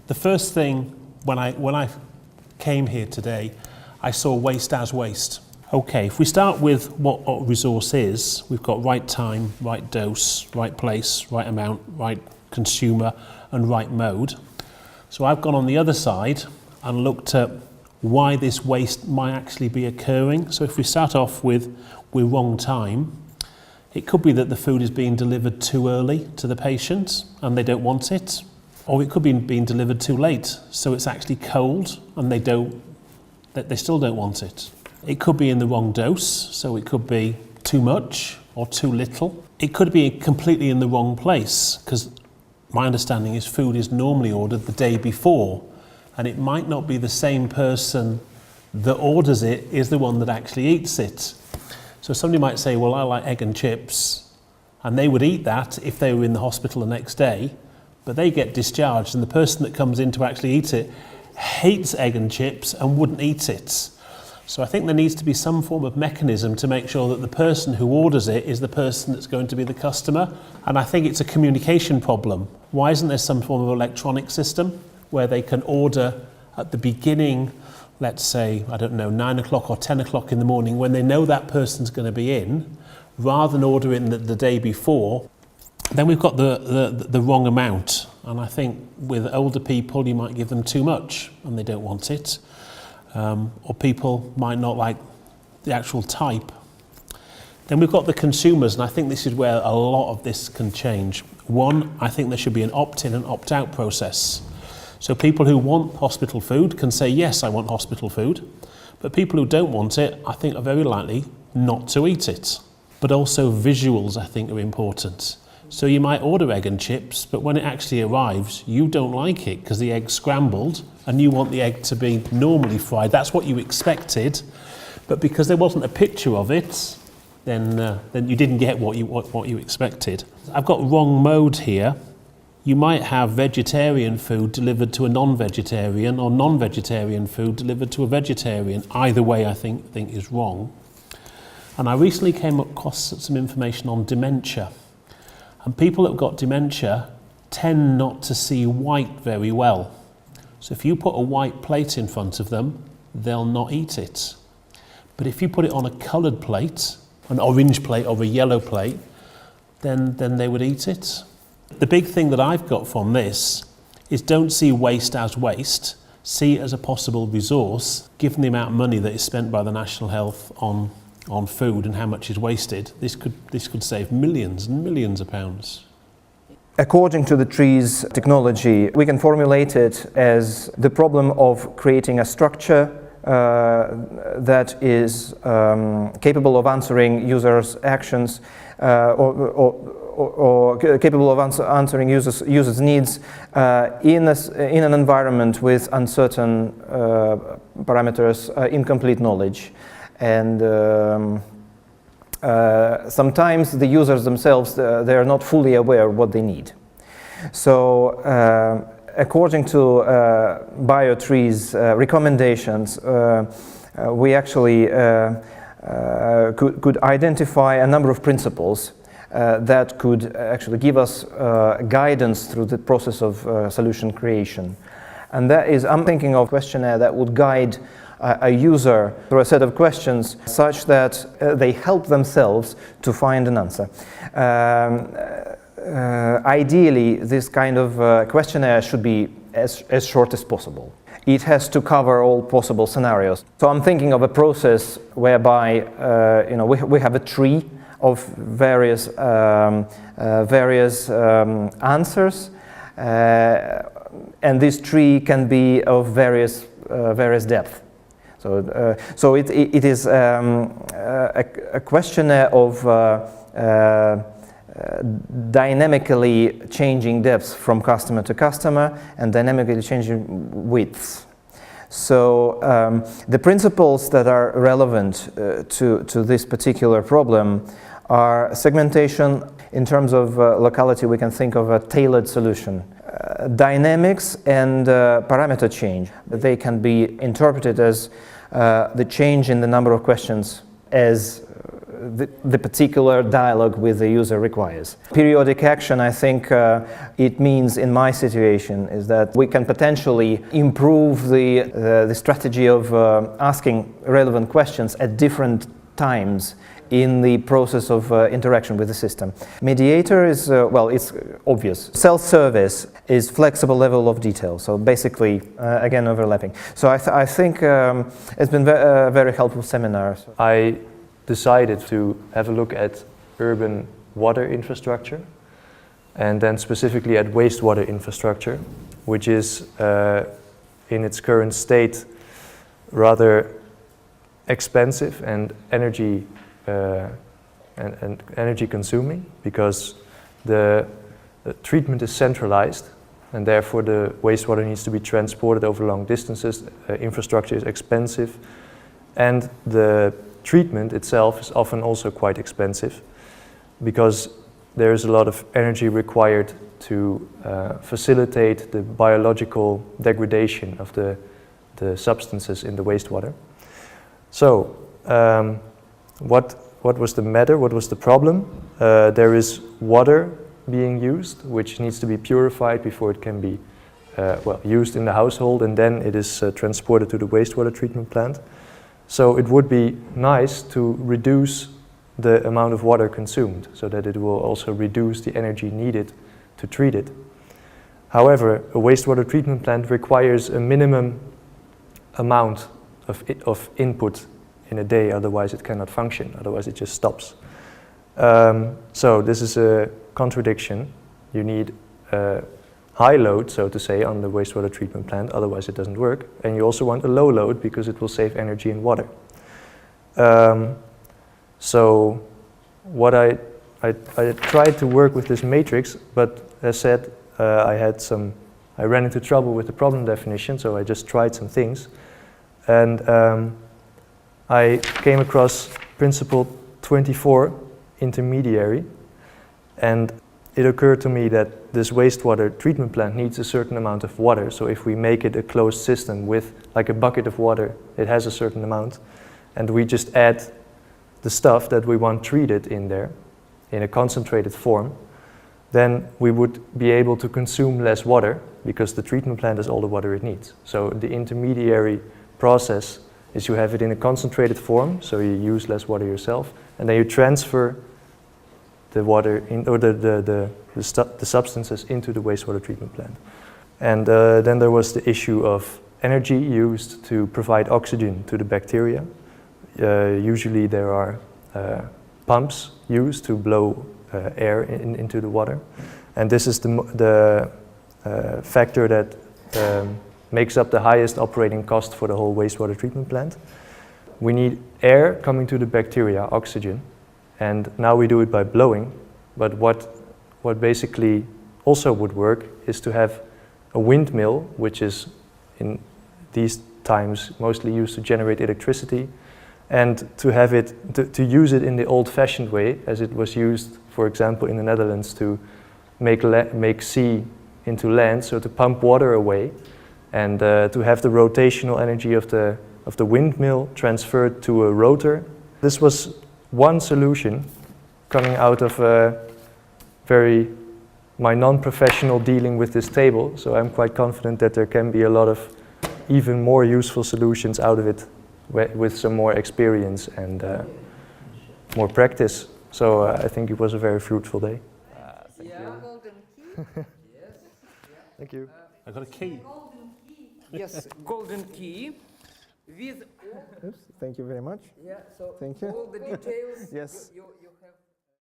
The first thing when I came here today, I saw waste as waste. Okay, if we start with what a resource is, we've got right time, right dose, right place, right amount, right consumer, and right mode. So I've gone on the other side and looked at why this waste might actually be occurring. So if we start off with wrong time, it could be that the food is being delivered too early to the patient and they don't want it. Or it could be being delivered too late, so it's actually cold and they still don't want it. It could be in the wrong dose, so it could be too much or too little. It could be completely in the wrong place, because my understanding is food is normally ordered the day before, and it might not be the same person that orders it is the one that actually eats it. So somebody might say, well, I like egg and chips, and they would eat that if they were in the hospital the next day, but they get discharged and the person that comes in to actually eat it hates egg and chips and wouldn't eat it. So I think there needs to be some form of mechanism to make sure that the person who orders it is the person that's going to be the customer. And I think it's a communication problem. Why isn't there some form of electronic system where they can order at the beginning, let's say, I don't know, 9 o'clock or 10 o'clock in the morning, when they know that person's going to be in, rather than ordering the day before? Then we've got the wrong amount, and I think with older people you might give them too much and they don't want it, or people might not like the actual type. Then we've got the consumers, and I think this is where a lot of this can change. One, I think there should be an opt-in and opt-out process. So people who want hospital food can say, yes, I want hospital food, but people who don't want it, I think, are very likely not to eat it. But also visuals, I think, are important. So you might order egg and chips, but when it actually arrives, you don't like it because the egg's scrambled and you want the egg to be normally fried. That's what you expected, but because there wasn't a picture of it, then you didn't get what you expected. I've got wrong mode here. You might have vegetarian food delivered to a non-vegetarian, or non-vegetarian food delivered to a vegetarian. Either way, I think is wrong. And I recently came across some information on dementia. And people that have got dementia tend not to see white very well. So if you put a white plate in front of them, they'll not eat it. But if you put it on a coloured plate, an orange plate or a yellow plate, then they would eat it. The big thing that I've got from this is don't see waste as waste, see it as a possible resource. Given the amount of money that is spent by the National Health on food and how much is wasted, this could save millions and millions of pounds. According to the TREES technology, we can formulate it as the problem of creating a structure that is capable of answering users' actions or capable of answering users' needs in an environment with uncertain parameters, incomplete knowledge. And sometimes the users themselves, they are not fully aware of what they need. So according to BioTREE's recommendations, we actually could identify a number of principles that could actually give us guidance through the process of solution creation. And that is, I'm thinking of a questionnaire that would guide a user through a set of questions such that they help themselves to find an answer. Ideally, this kind of questionnaire should be as short as possible. It has to cover all possible scenarios. So I'm thinking of a process whereby we have a tree of various answers, and this tree can be of various depth. So it is a questionnaire of dynamically changing depths from customer to customer and dynamically changing widths. So the principles that are relevant to this particular problem are segmentation. In terms of locality, we can think of a tailored solution. Dynamics and parameter change. They can be interpreted as the change in the number of questions as the particular dialogue with the user requires. Periodic action, I think it means in my situation is that we can potentially improve the strategy of asking relevant questions at different times in the process of interaction with the system. Mediator is, well, it's obvious. Self-service is flexible level of detail, so basically, again, overlapping. So I think it's been a very helpful seminar. I decided to have a look at urban water infrastructure, and then specifically at wastewater infrastructure, which is in its current state rather expensive and energy consuming, because the treatment is centralized and therefore the wastewater needs to be transported over long distances. Infrastructure is expensive, and the treatment itself is often also quite expensive because there is a lot of energy required to facilitate the biological degradation of the substances in the wastewater. So what was the matter? What was the problem? There is water being used, which needs to be purified before it can be used in the household, and then it is transported to the wastewater treatment plant. So it would be nice to reduce the amount of water consumed, so that it will also reduce the energy needed to treat it. However, a wastewater treatment plant requires a minimum amount of input in a day, otherwise it cannot function, otherwise it just stops. So this is a contradiction. You need a high load, so to say, on the wastewater treatment plant, otherwise it doesn't work. And you also want a low load because it will save energy and water. So what I tried to work with this matrix, but as said, I ran into trouble with the problem definition, so I just tried some things. And I came across principle 24, intermediary, and it occurred to me that this wastewater treatment plant needs a certain amount of water. So if we make it a closed system with like a bucket of water, it has a certain amount, and we just add the stuff that we want treated in there in a concentrated form, then we would be able to consume less water because the treatment plant has all the water it needs. So the intermediary process is you have it in a concentrated form, so you use less water yourself, and then you transfer the water or the substances into the wastewater treatment plant. And then there was the issue of energy used to provide oxygen to the bacteria. Usually there are pumps used to blow air into the water, and this is the factor that makes up the highest operating cost for the whole wastewater treatment plant. We need air coming to the bacteria, oxygen, and now we do it by blowing, but what basically also would work is to have a windmill, which is in these times mostly used to generate electricity, and to have it, to use it in the old-fashioned way, as it was used, for example, in the Netherlands to make sea into land, so to pump water away, and to have the rotational energy of the windmill transferred to a rotor. This was one solution coming out of my non-professional dealing with this table, so I'm quite confident that there can be a lot of even more useful solutions out of it with some more experience and more practice. So I think it was a very fruitful day. Thank you. Golden key. Yes. Thank you. I got a key. Golden key. Yes, golden key with all, Oops, thank you very much. Yeah. So Thank you. all the details. Yes. You have.